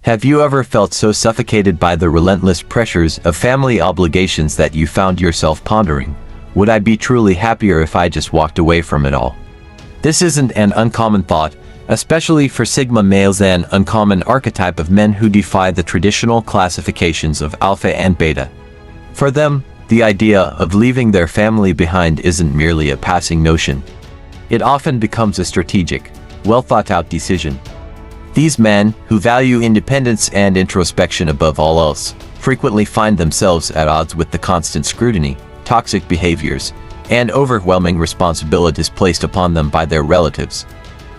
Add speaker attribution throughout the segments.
Speaker 1: Have you ever felt so suffocated by the relentless pressures of family obligations that you found yourself pondering, would I be truly happier if I just walked away from it all? This isn't an uncommon thought, especially for Sigma males, an uncommon archetype of men who defy the traditional classifications of alpha and beta. For them, the idea of leaving their family behind isn't merely a passing notion. It often becomes a strategic, well-thought-out decision. These men, who value independence and introspection above all else, frequently find themselves at odds with the constant scrutiny, toxic behaviors, and overwhelming responsibilities placed upon them by their relatives.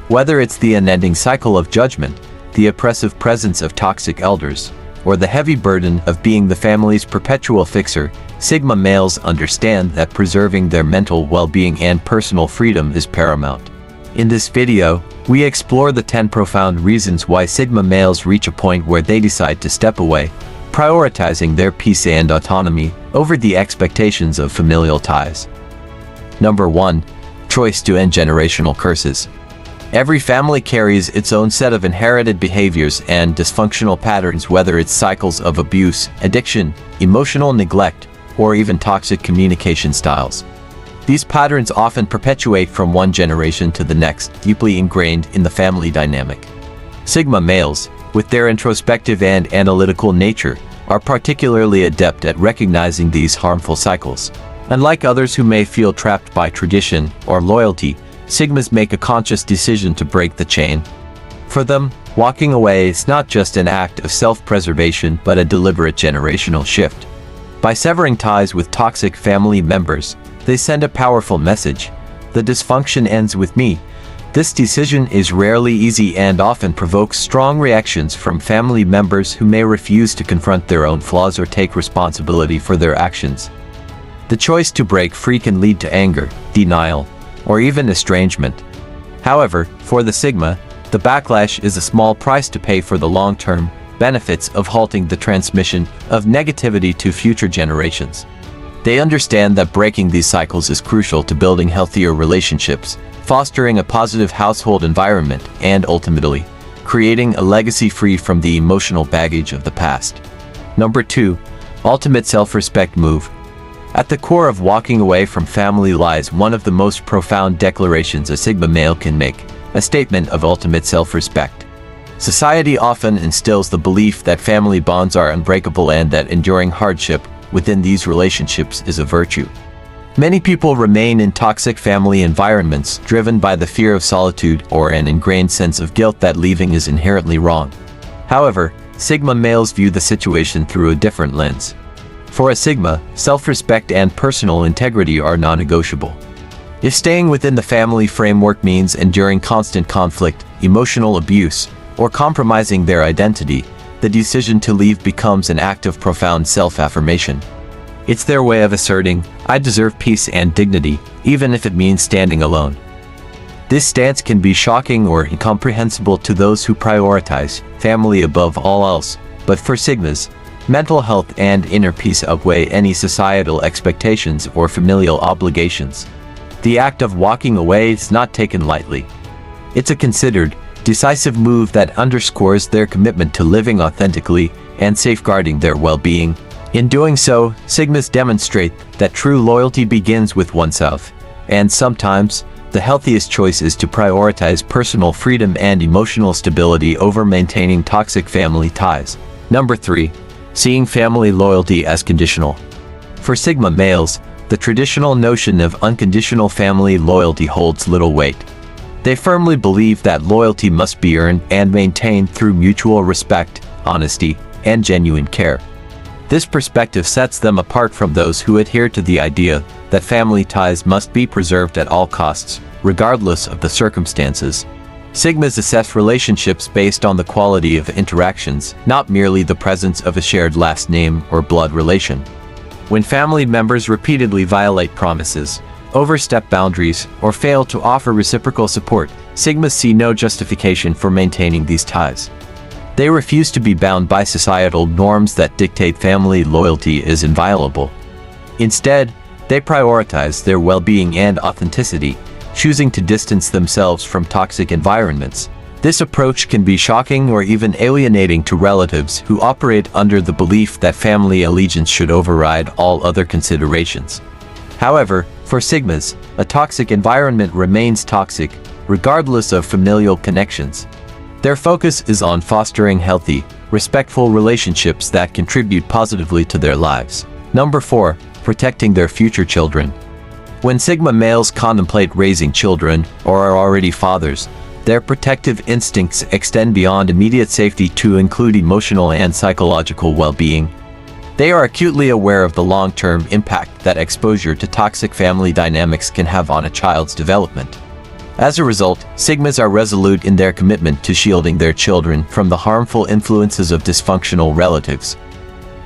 Speaker 1: Whether it's the unending cycle of judgment, the oppressive presence of toxic elders, or the heavy burden of being the family's perpetual fixer, Sigma males understand that preserving their mental well-being and personal freedom is paramount. In this video, we explore the 10 profound reasons why Sigma males reach a point where they decide to step away, prioritizing their peace and autonomy over the expectations of familial ties. Number 1. Choice to end generational curses. Every family carries its own set of inherited behaviors and dysfunctional patterns, whether it's cycles of abuse, addiction, emotional neglect, or even toxic communication styles. These patterns often perpetuate from one generation to the next, deeply ingrained in the family dynamic. Sigma males, with their introspective and analytical nature, are particularly adept at recognizing these harmful cycles. Unlike others who may feel trapped by tradition or loyalty, Sigmas make a conscious decision to break the chain. For them, walking away is not just an act of self-preservation but a deliberate generational shift. By severing ties with toxic family members, they send a powerful message: the dysfunction ends with me. This decision is rarely easy and often provokes strong reactions from family members who may refuse to confront their own flaws or take responsibility for their actions. The choice to break free can lead to anger, denial, or even estrangement. However, for the Sigma, the backlash is a small price to pay for the long-term benefits of halting the transmission of negativity to future generations. They understand that breaking these cycles is crucial to building healthier relationships, fostering a positive household environment, and ultimately, creating a legacy free from the emotional baggage of the past. Number 2. Ultimate self-respect move. At the core of walking away from family lies one of the most profound declarations a Sigma male can make: a statement of ultimate self-respect. Society often instills the belief that family bonds are unbreakable and that enduring hardship within these relationships is a virtue. Many people remain in toxic family environments driven by the fear of solitude or an ingrained sense of guilt that leaving is inherently wrong. However, Sigma males view the situation through a different lens. For a Sigma, self-respect and personal integrity are non-negotiable. If staying within the family framework means enduring constant conflict, emotional abuse, or compromising their identity, the decision to leave becomes an act of profound self-affirmation. It's their way of asserting, I deserve peace and dignity, even if it means standing alone. This stance can be shocking or incomprehensible to those who prioritize family above all else, but for Sigmas, mental health and inner peace outweigh any societal expectations or familial obligations. The act of walking away is not taken lightly. It's a considered, decisive move that underscores their commitment to living authentically and safeguarding their well-being. In doing so, Sigmas demonstrate that true loyalty begins with oneself, and sometimes, the healthiest choice is to prioritize personal freedom and emotional stability over maintaining toxic family ties. Number 3. Seeing family loyalty as conditional. For Sigma males, the traditional notion of unconditional family loyalty holds little weight. They firmly believe that loyalty must be earned and maintained through mutual respect, honesty, and genuine care. This perspective sets them apart from those who adhere to the idea that family ties must be preserved at all costs, regardless of the circumstances. Sigmas assess relationships based on the quality of interactions, not merely the presence of a shared last name or blood relation. When family members repeatedly violate promises, overstep boundaries, or fail to offer reciprocal support, Sigmas see no justification for maintaining these ties. They refuse to be bound by societal norms that dictate family loyalty is inviolable. Instead, they prioritize their well-being and authenticity, choosing to distance themselves from toxic environments, This approach can be shocking or even alienating to relatives who operate under the belief that family allegiance should override all other considerations. However, for Sigmas, a toxic environment remains toxic, regardless of familial connections. Their focus is on fostering healthy, respectful relationships that contribute positively to their lives. Number 4. Protecting their future children. When Sigma males contemplate raising children, or are already fathers, their protective instincts extend beyond immediate safety to include emotional and psychological well-being. They are acutely aware of the long-term impact that exposure to toxic family dynamics can have on a child's development. As a result, Sigmas are resolute in their commitment to shielding their children from the harmful influences of dysfunctional relatives.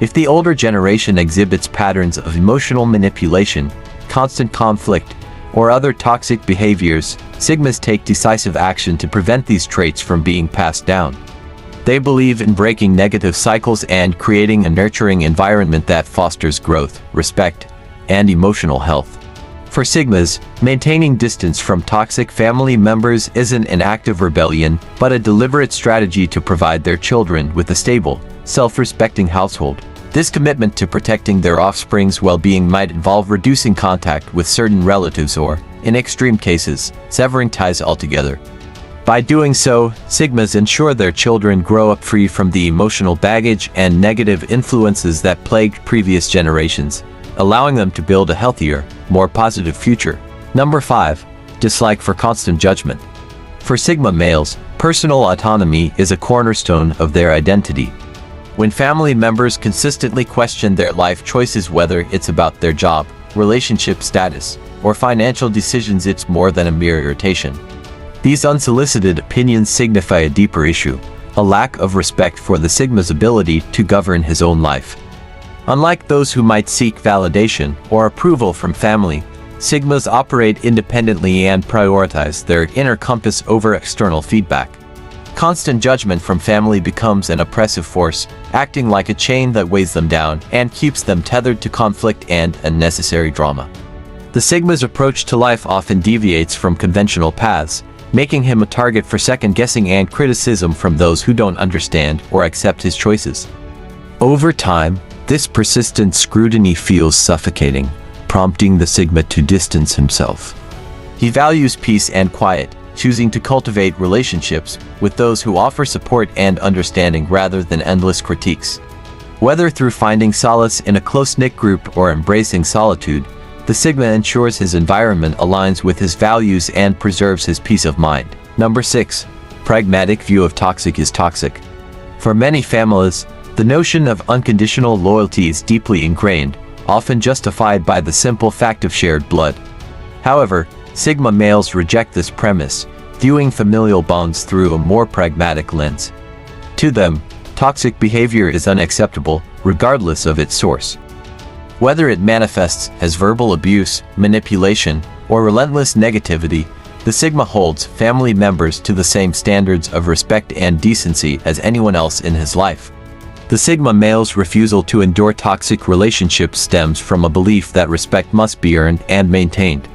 Speaker 1: If the older generation exhibits patterns of emotional manipulation, constant conflict, or other toxic behaviors, Sigmas take decisive action to prevent these traits from being passed down. They believe in breaking negative cycles and creating a nurturing environment that fosters growth, respect, and emotional health. For Sigmas, maintaining distance from toxic family members isn't an act of rebellion, but a deliberate strategy to provide their children with a stable, self-respecting household. This commitment to protecting their offspring's well-being might involve reducing contact with certain relatives or, in extreme cases, severing ties altogether. By doing so, Sigmas ensure their children grow up free from the emotional baggage and negative influences that plagued previous generations, allowing them to build a healthier, more positive future. Number 5. Dislike for constant judgment. For Sigma males, personal autonomy is a cornerstone of their identity. When family members consistently question their life choices, whether it's about their job, relationship status, or financial decisions, it's more than a mere irritation. These unsolicited opinions signify a deeper issue, a lack of respect for the Sigma's ability to govern his own life. Unlike those who might seek validation or approval from family, Sigmas operate independently and prioritize their inner compass over external feedback. Constant judgment from family becomes an oppressive force, acting like a chain that weighs them down and keeps them tethered to conflict and unnecessary drama. The Sigma's approach to life often deviates from conventional paths, making him a target for second-guessing and criticism from those who don't understand or accept his choices. Over time, this persistent scrutiny feels suffocating, prompting the Sigma to distance himself. He values peace and quiet, choosing to cultivate relationships with those who offer support and understanding rather than endless critiques. Whether through finding solace in a close-knit group or embracing solitude, the Sigma ensures his environment aligns with his values and preserves his peace of mind. Number 6. Pragmatic view of toxic is toxic. For many families, the notion of unconditional loyalty is deeply ingrained, often justified by the simple fact of shared blood. However, Sigma males reject this premise, viewing familial bonds through a more pragmatic lens. To them, toxic behavior is unacceptable, regardless of its source. Whether it manifests as verbal abuse, manipulation, or relentless negativity, the Sigma holds family members to the same standards of respect and decency as anyone else in his life. The Sigma male's refusal to endure toxic relationships stems from a belief that respect must be earned and maintained.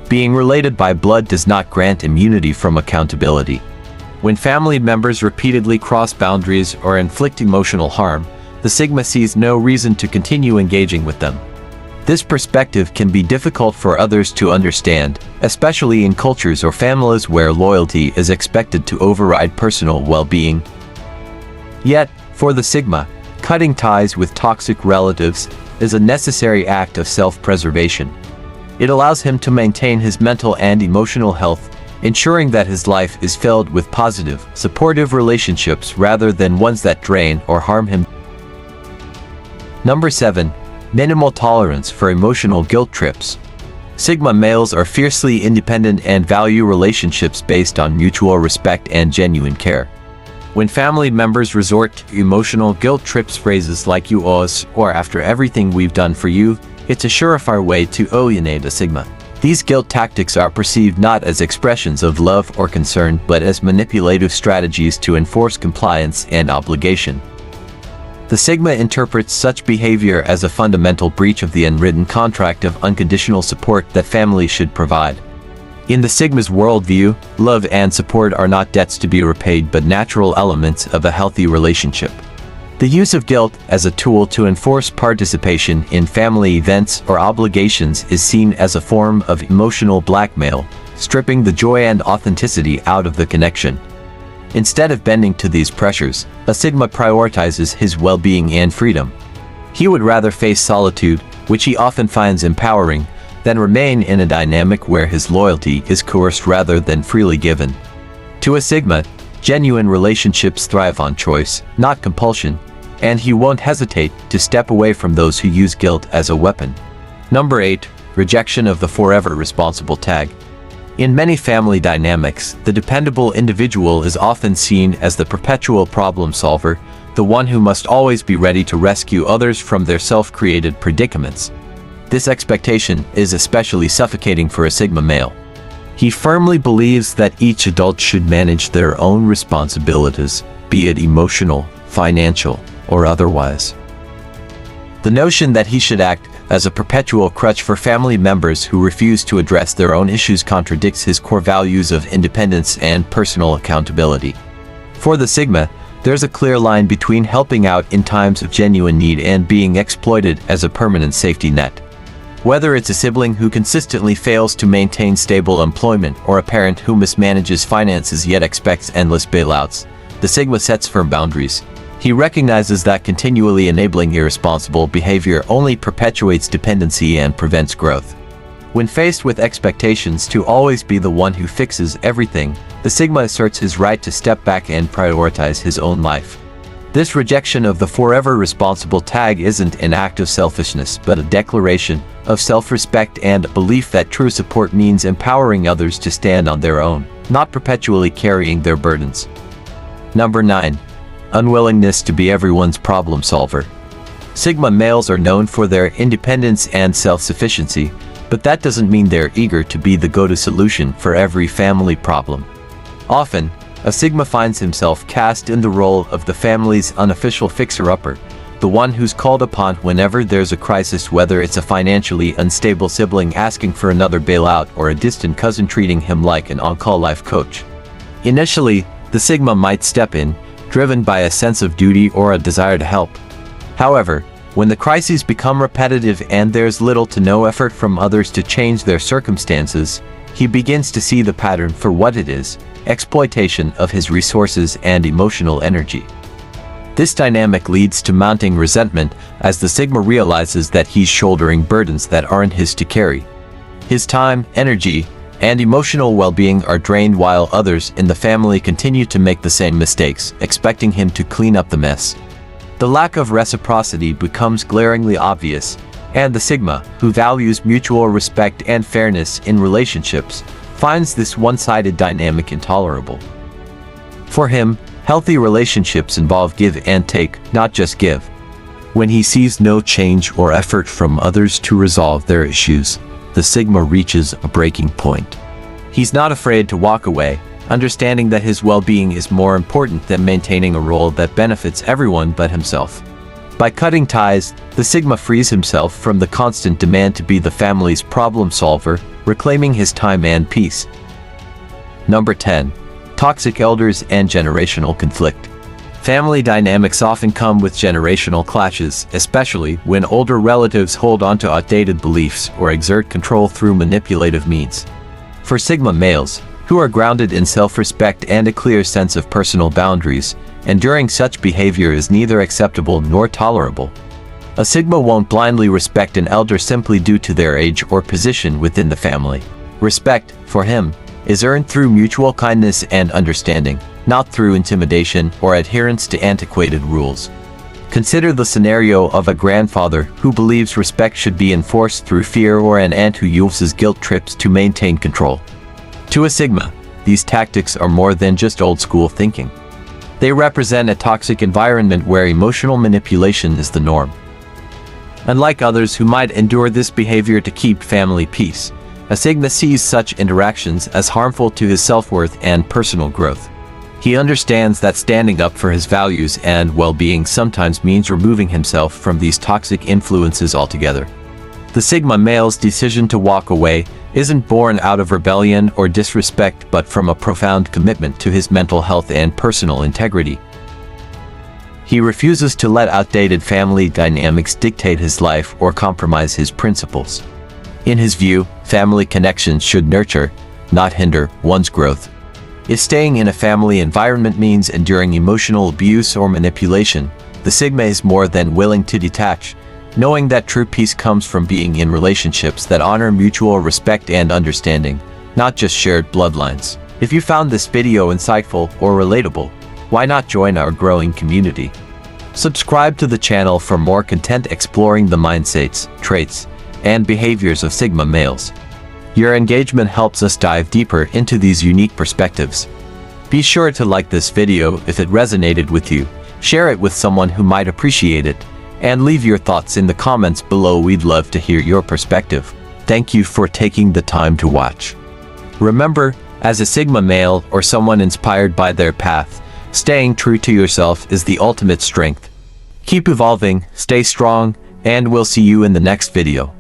Speaker 1: Being related by blood does not grant immunity from accountability. When family members repeatedly cross boundaries or inflict emotional harm, the Sigma sees no reason to continue engaging with them. This perspective can be difficult for others to understand, especially in cultures or families where loyalty is expected to override personal well-being. Yet, for the Sigma, cutting ties with toxic relatives is a necessary act of self-preservation. It allows him to maintain his mental and emotional health, ensuring that his life is filled with positive, supportive relationships rather than ones that drain or harm him. Number 7. Minimal tolerance for emotional guilt trips. Sigma males are fiercely independent and value relationships based on mutual respect and genuine care. When family members resort to emotional guilt trips, phrases like "you owe us" or "after everything we've done for you," it's a surefire way to alienate a Sigma. These guilt tactics are perceived not as expressions of love or concern, but as manipulative strategies to enforce compliance and obligation. The Sigma interprets such behavior as a fundamental breach of the unwritten contract of unconditional support that families should provide. In the Sigma's worldview, love and support are not debts to be repaid but natural elements of a healthy relationship. The use of guilt as a tool to enforce participation in family events or obligations is seen as a form of emotional blackmail, stripping the joy and authenticity out of the connection. Instead of bending to these pressures, a Sigma prioritizes his well-being and freedom. He would rather face solitude, which he often finds empowering, than remain in a dynamic where his loyalty is coerced rather than freely given. To a Sigma, genuine relationships thrive on choice, not compulsion, and he won't hesitate to step away from those who use guilt as a weapon. Number 8. Rejection of the forever responsible tag. In many family dynamics, the dependable individual is often seen as the perpetual problem solver, the one who must always be ready to rescue others from their self-created predicaments. This expectation is especially suffocating for a Sigma male. He firmly believes that each adult should manage their own responsibilities, be it emotional, financial, or otherwise. The notion that he should act as a perpetual crutch for family members who refuse to address their own issues contradicts his core values of independence and personal accountability. For the Sigma, there's a clear line between helping out in times of genuine need and being exploited as a permanent safety net. Whether it's a sibling who consistently fails to maintain stable employment or a parent who mismanages finances yet expects endless bailouts, the Sigma sets firm boundaries. He recognizes that continually enabling irresponsible behavior only perpetuates dependency and prevents growth. When faced with expectations to always be the one who fixes everything, the Sigma asserts his right to step back and prioritize his own life. This rejection of the forever responsible tag isn't an act of selfishness but a declaration of self-respect and a belief that true support means empowering others to stand on their own, not perpetually carrying their burdens. Number 9. Unwillingness to be everyone's problem solver. Sigma males are known for their independence and self-sufficiency, but that doesn't mean they're eager to be the go-to solution for every family problem. Often, a Sigma finds himself cast in the role of the family's unofficial fixer-upper, the one who's called upon whenever there's a crisis, whether it's a financially unstable sibling asking for another bailout or a distant cousin treating him like an on-call life coach. Initially, the Sigma might step in, driven by a sense of duty or a desire to help. However, when the crises become repetitive and there's little to no effort from others to change their circumstances, he begins to see the pattern for what it is: exploitation of his resources and emotional energy. This dynamic leads to mounting resentment as the Sigma realizes that he's shouldering burdens that aren't his to carry. His time, energy, and emotional well-being are drained while others in the family continue to make the same mistakes, expecting him to clean up the mess. The lack of reciprocity becomes glaringly obvious, and the Sigma, who values mutual respect and fairness in relationships, finds this one-sided dynamic intolerable. For him, healthy relationships involve give and take, not just give. When he sees no change or effort from others to resolve their issues, the Sigma reaches a breaking point. He's not afraid to walk away, understanding that his well-being is more important than maintaining a role that benefits everyone but himself. By cutting ties, the Sigma frees himself from the constant demand to be the family's problem solver, reclaiming his time and peace. Number 10. Toxic elders and generational conflict. Family dynamics often come with generational clashes, especially when older relatives hold on to outdated beliefs or exert control through manipulative means. For Sigma males, who are grounded in self-respect and a clear sense of personal boundaries, enduring such behavior is neither acceptable nor tolerable. A Sigma won't blindly respect an elder simply due to their age or position within the family. Respect, for him, is earned through mutual kindness and understanding, not through intimidation or adherence to antiquated rules. Consider the scenario of a grandfather who believes respect should be enforced through fear or an aunt who uses guilt trips to maintain control. To a Sigma, these tactics are more than just old-school thinking. They represent a toxic environment where emotional manipulation is the norm. Unlike others who might endure this behavior to keep family peace, a Sigma sees such interactions as harmful to his self-worth and personal growth. He understands that standing up for his values and well-being sometimes means removing himself from these toxic influences altogether. The Sigma male's decision to walk away isn't born out of rebellion or disrespect but from a profound commitment to his mental health and personal integrity. He refuses to let outdated family dynamics dictate his life or compromise his principles. In his view, family connections should nurture, not hinder, one's growth. If staying in a family environment means enduring emotional abuse or manipulation, the Sigma is more than willing to detach, knowing that true peace comes from being in relationships that honor mutual respect and understanding, not just shared bloodlines. If you found this video insightful or relatable, why not join our growing community? Subscribe to the channel for more content exploring the mindsets, traits, and behaviors of Sigma males. Your engagement helps us dive deeper into these unique perspectives. Be sure to like this video if it resonated with you, share it with someone who might appreciate it, and leave your thoughts in the comments below. We'd love to hear your perspective. Thank you for taking the time to watch. Remember, as a Sigma male or someone inspired by their path, staying true to yourself is the ultimate strength. Keep evolving, stay strong, and we'll see you in the next video.